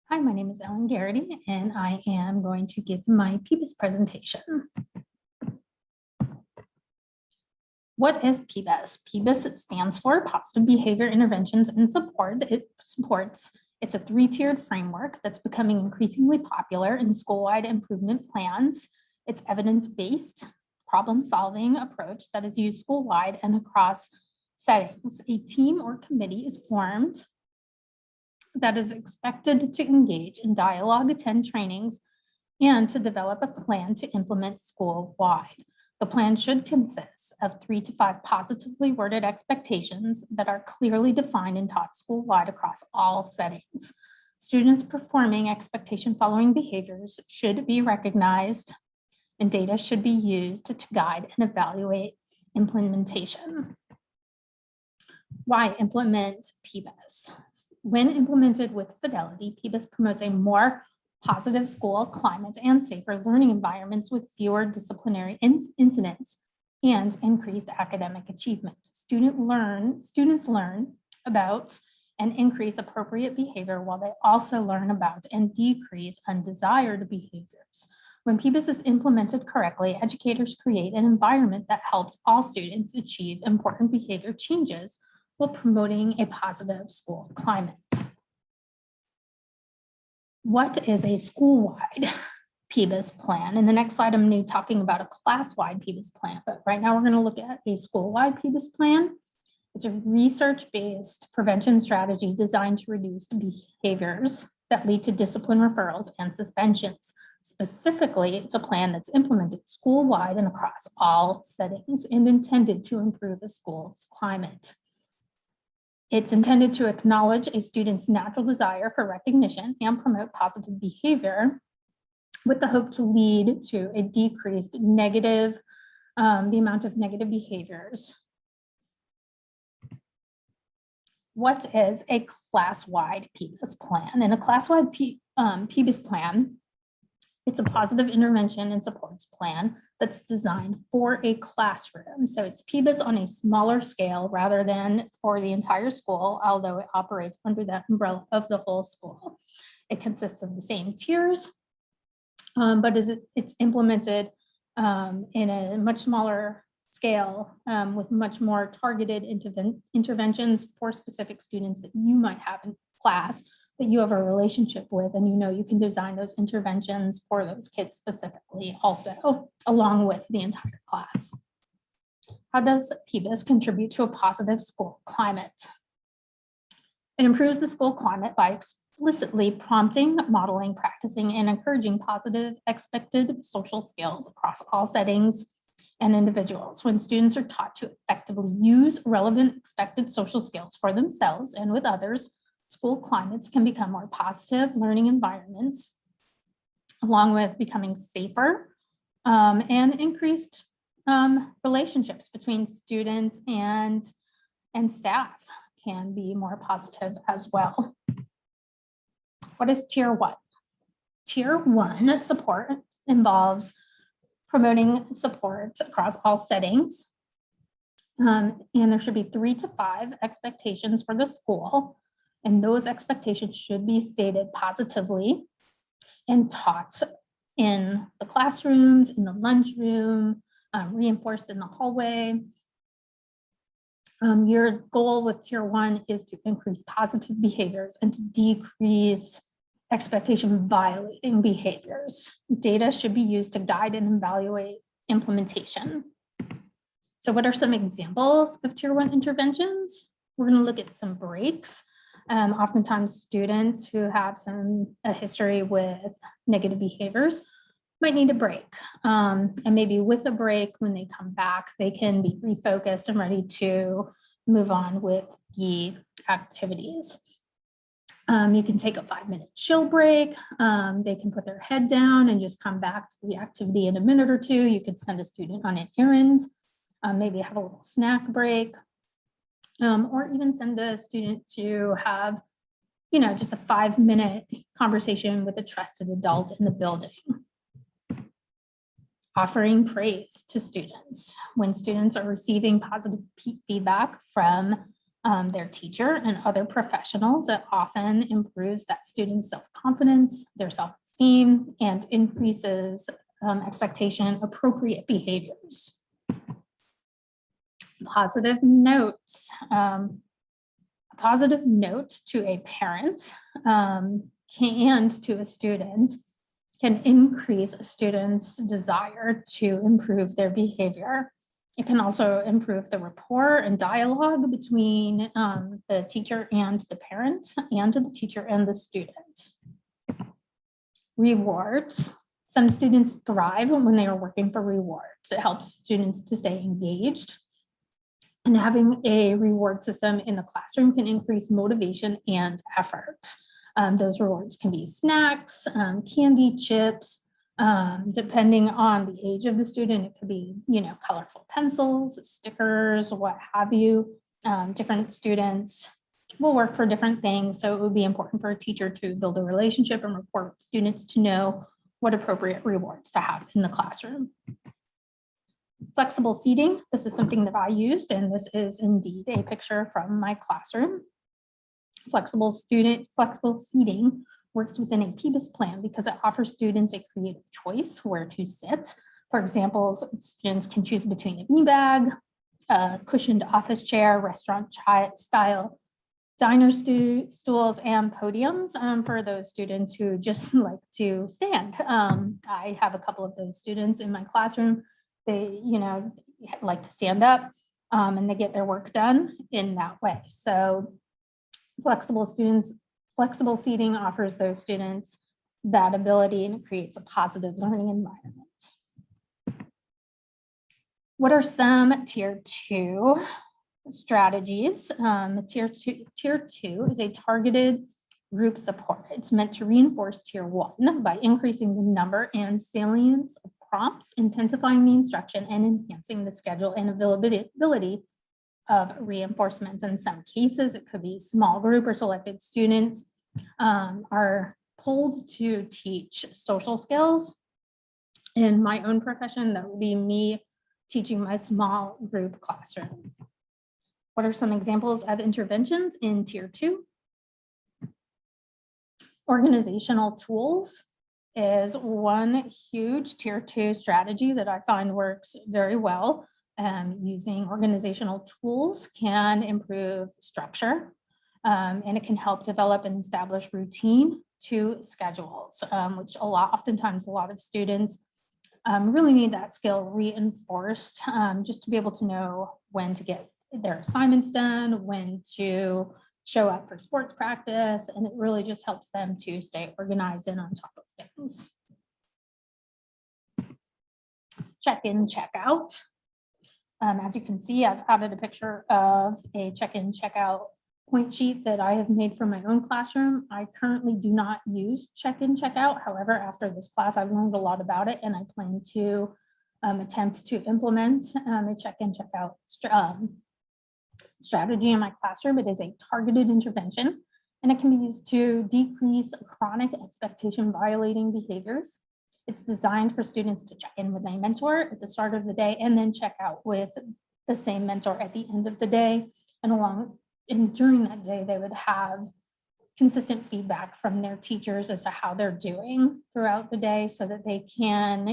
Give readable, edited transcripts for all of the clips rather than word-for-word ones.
Hi, my name is Ellen Garrity, and I am going to give my PBIS presentation. What is PBIS? PBIS stands for Positive Behavior Interventions and Support. It's a three-tiered framework that's becoming increasingly popular in school-wide improvement plans. It's evidence-based problem-solving approach that is used school-wide and across settings. A team or committee is formed that is expected to engage in dialogue, attend trainings, and to develop a plan to implement school-wide. The plan should consist of 3 to 5 positively worded expectations that are clearly defined and taught school-wide across all settings. Students performing expectation following behaviors should be recognized, and data should be used to guide and evaluate implementation. Why implement PBIS? When implemented with fidelity, PBIS promotes a more positive school climate and safer learning environments with fewer disciplinary incidents and increased academic achievement. Students learn about and increase appropriate behavior while they also learn about and decrease undesired behaviors. When PBIS is implemented correctly, educators create an environment that helps all students achieve important behavior changes while promoting a positive school climate. What is a school-wide PBIS plan? In the next slide, I'm going to be talking about a class-wide PBIS plan, but right now we're going to look at a school-wide PBIS plan. It's a research-based prevention strategy designed to reduce behaviors that lead to discipline referrals and suspensions. Specifically, it's a plan that's implemented school-wide and across all settings and intended to improve a school's climate. It's intended to acknowledge a student's natural desire for recognition and promote positive behavior with the hope to lead to a decreased the amount of negative behaviors. What is a class-wide PBIS plan? In a class-wide PBIS plan, it's a positive intervention and supports plan that's designed for a classroom. So it's PBIS on a smaller scale rather than for the entire school, although it operates under that umbrella of the whole school. It consists of the same tiers, but it's implemented in a much smaller scale with much more targeted interventions for specific students that you might have in class that you have a relationship with, and you can design those interventions for those kids specifically also, along with the entire class. How does PBIS contribute to a positive school climate? It improves the school climate by explicitly prompting, modeling, practicing, and encouraging positive expected social skills across all settings and individuals. When students are taught to effectively use relevant expected social skills for themselves and with others, school climates can become more positive learning environments, along with becoming safer and increased relationships between students and staff can be more positive as well. What is tier 1? Tier 1 support involves promoting support across all settings. And there should be 3 to 5 expectations for the school. And those expectations should be stated positively and taught in the classrooms, in the lunchroom, reinforced in the hallway. Your goal with tier 1 is to increase positive behaviors and to decrease expectation violating behaviors. Data should be used to guide and evaluate implementation. So what are some examples of tier 1 interventions? We're going to look at some breaks. Oftentimes students who have a history with negative behaviors might need a break. And maybe with a break, when they come back, they can be refocused and ready to move on with the activities. You can take a 5-minute chill break. They can put their head down and just come back to the activity in a minute or two. You could send a student on an errand, maybe have a little snack break. Or even send the student to have, just a 5-minute conversation with a trusted adult in the building. Offering praise to students. When students are receiving positive feedback from their teacher and other professionals. It often improves that student's self-confidence, their self-esteem, and increases expectation appropriate behaviors. Positive notes. A positive note to a parent and to a student can increase a student's desire to improve their behavior. It can also improve the rapport and dialogue between the teacher and the parent, and the teacher and the student. Rewards. Some students thrive when they are working for rewards. It helps students to stay engaged. And having a reward system in the classroom can increase motivation and effort. Those rewards can be snacks, candy, chips, depending on the age of the student. It could be, colorful pencils, stickers, what have you. Different students will work for different things. So it would be important for a teacher to build a relationship and report with students to know what appropriate rewards to have in the classroom. Flexible seating. This is something that I used, and this is indeed a picture from my classroom. Flexible seating works within a PBIS plan because it offers students a creative choice where to sit. For example, students can choose between a beanbag, a cushioned office chair, restaurant style diner stools, and podiums for those students who just like to stand. I have a couple of those students in my classroom. They, like to stand up and they get their work done in that way. So flexible seating offers those students that ability, and it creates a positive learning environment. What are some tier 2 strategies? Tier two is a targeted group support. It's meant to reinforce tier 1 by increasing the number and salience of prompts, intensifying the instruction, and enhancing the schedule and availability of reinforcements. In some cases, it could be small group or selected students are pulled to teach social skills. In my own profession, that would be me teaching my small group classroom. What are some examples of interventions in tier 2? Organizational tools is one huge tier 2 strategy that I find works very well. Using organizational tools can improve structure, and it can help develop and establish routine to schedules, which oftentimes a lot of students really need that skill reinforced just to be able to know when to get their assignments done, when to show up for sports practice, and it really just helps them to stay organized and on top of things. Check-in, check-out. As you can see, I've added a picture of a check-in, check-out point sheet that I have made for my own classroom. I currently do not use check-in, check-out. However, after this class, I've learned a lot about it, and I plan to attempt to implement a check-in, check-out strategy in my classroom. It is a targeted intervention, and it can be used to decrease chronic expectation violating behaviors. It's designed for students to check in with a mentor at the start of the day and then check out with the same mentor at the end of the day. And during that day, they would have consistent feedback from their teachers as to how they're doing throughout the day so that they can,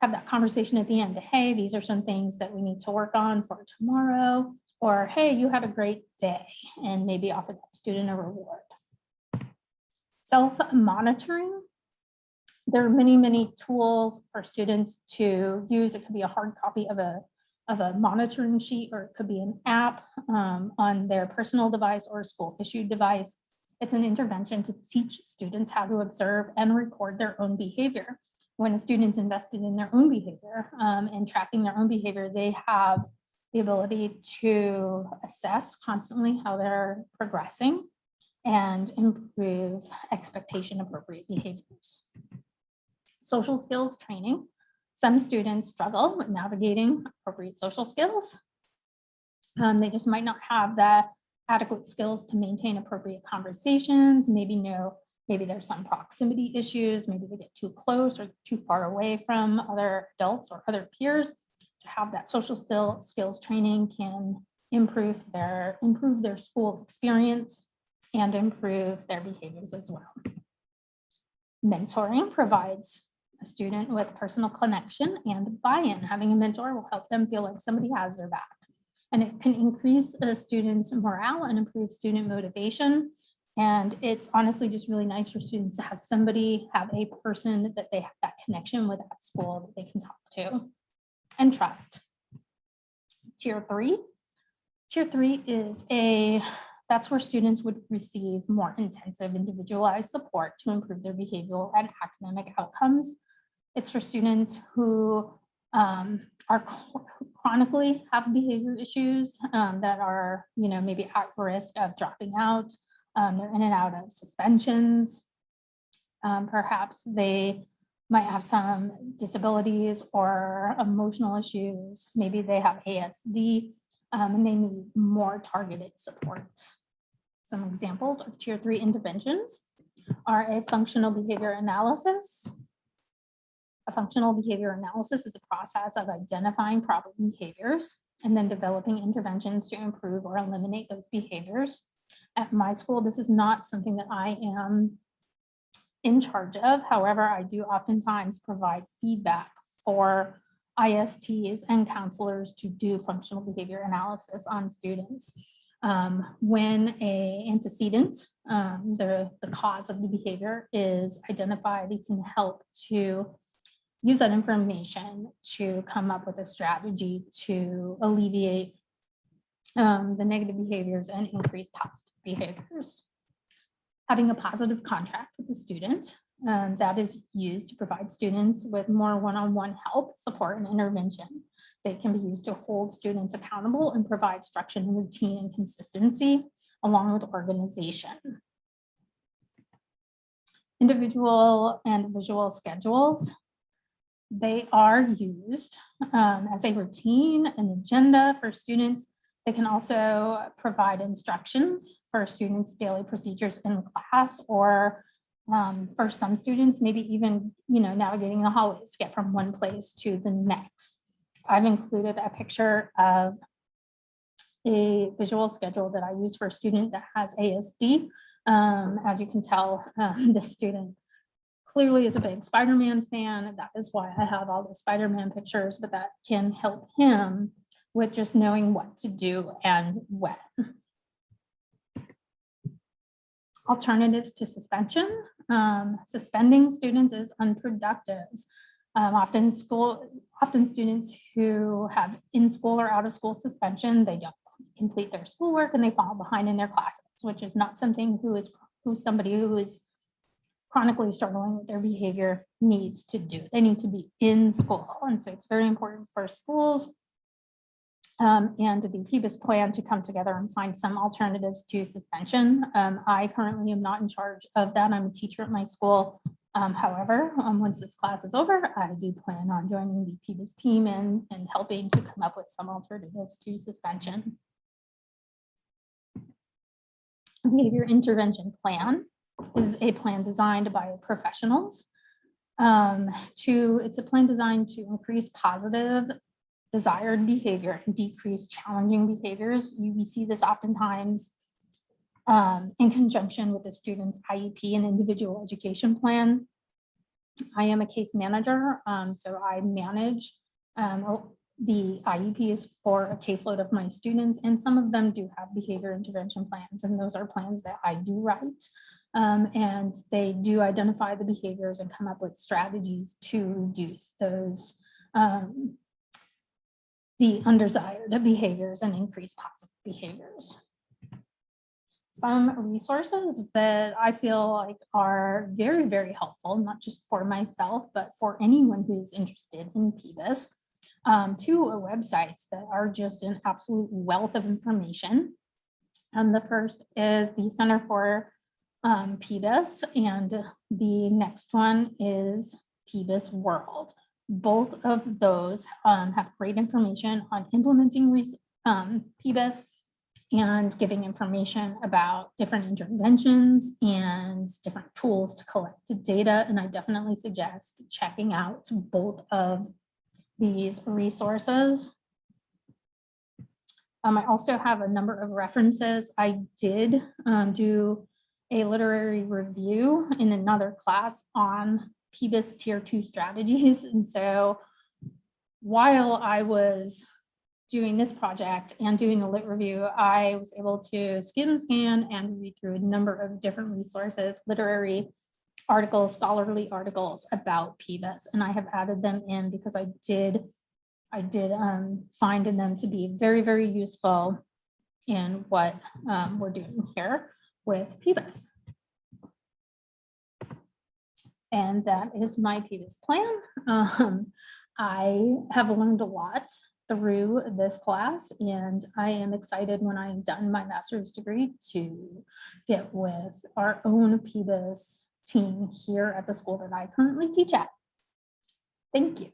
have that conversation at the end. Hey, these are some things that we need to work on for tomorrow. Or, hey, you had a great day, and maybe offer that student a reward. Self-monitoring. There are many, many tools for students to use. It could be a hard copy of a monitoring sheet, or it could be an app on their personal device or school-issued device. It's an intervention to teach students how to observe and record their own behavior. When a student's invested in their own behavior and tracking their own behavior, they have the ability to assess constantly how they're progressing and improve expectation appropriate behaviors. Social skills training. Some students struggle with navigating appropriate social skills. They just might not have the adequate skills to maintain appropriate conversations. Maybe there's some proximity issues. Maybe they get too close or too far away from other adults or other peers. To have that social skills training can improve their school experience and improve their behaviors as well. Mentoring provides a student with personal connection and buy-in. Having a mentor will help them feel like somebody has their back. And it can increase a student's morale and improve student motivation. And it's honestly just really nice for students to have a person that they have that connection with at school that they can talk to and trust. Tier 3. Tier 3 is that's where students would receive more intensive individualized support to improve their behavioral and academic outcomes. It's for students who chronically have behavior issues that are, maybe at risk of dropping out. They're in and out of suspensions. Perhaps they might have some disabilities or emotional issues. Maybe they have ASD and they need more targeted support. Some examples of tier 3 interventions are a functional behavior analysis. A functional behavior analysis is a process of identifying problem behaviors and then developing interventions to improve or eliminate those behaviors. At my school, this is not something that I am in charge of. However, I do oftentimes provide feedback for ISTs and counselors to do functional behavior analysis on students. When an antecedent, the cause of the behavior is identified, it can help to use that information to come up with a strategy to alleviate the negative behaviors and increase positive behaviors. Having a positive contract with the student that is used to provide students with more one-on-one help, support, and intervention. They can be used to hold students accountable and provide structure and routine and consistency along with organization. Individual and visual schedules. They are used as a routine and agenda for students. They can also provide instructions for students' daily procedures in class, or for some students, maybe even navigating the hallways to get from one place to the next. I've included a picture of a visual schedule that I use for a student that has ASD. As you can tell, this student clearly is a big Spider-Man fan. That is why I have all the Spider-Man pictures, but that can help him with just knowing what to do and when. Alternatives to suspension. Suspending students is unproductive. Often students who have in-school or out-of-school suspension, they don't complete their schoolwork and they fall behind in their classes, which is not something somebody who is chronically struggling with their behavior needs to do. They need to be in school. And so it's very important for schools and the PBIS plan to come together and find some alternatives to suspension. I currently am not in charge of that. I'm a teacher at my school. However, once this class is over, I do plan on joining the PBIS team and helping to come up with some alternatives to suspension. Behavior intervention plan is a plan designed by professionals. It's a plan designed to increase positive desired behavior and decrease challenging behaviors. We see this oftentimes in conjunction with the student's IEP and individual education plan. I am a case manager, so I manage the IEPs for a caseload of my students, and some of them do have behavior intervention plans, and those are plans that I do write. And they do identify the behaviors and come up with strategies to reduce those the undesired behaviors and increase positive behaviors. Some resources that I feel like are very, very helpful, not just for myself, but for anyone who's interested in PBIS, two websites that are just an absolute wealth of information. The first is the Center for PBIS, and the next one is PBIS World. Both of those have great information on implementing PBIS and giving information about different interventions and different tools to collect data. And I definitely suggest checking out both of these resources. I also have a number of references. I did do a literary review in another class on PBIS Tier 2 strategies. And so while I was doing this project and doing a lit review, I was able to skim, scan, and read through a number of different resources, literary articles, scholarly articles about PBIS, and I have added them in because I did find them to be very, very useful in what we're doing here with PBIS. And that is my PBIS plan. I have learned a lot through this class, and I am excited when I am done my master's degree to get with our own PBIS team here at the school that I currently teach at. Thank you.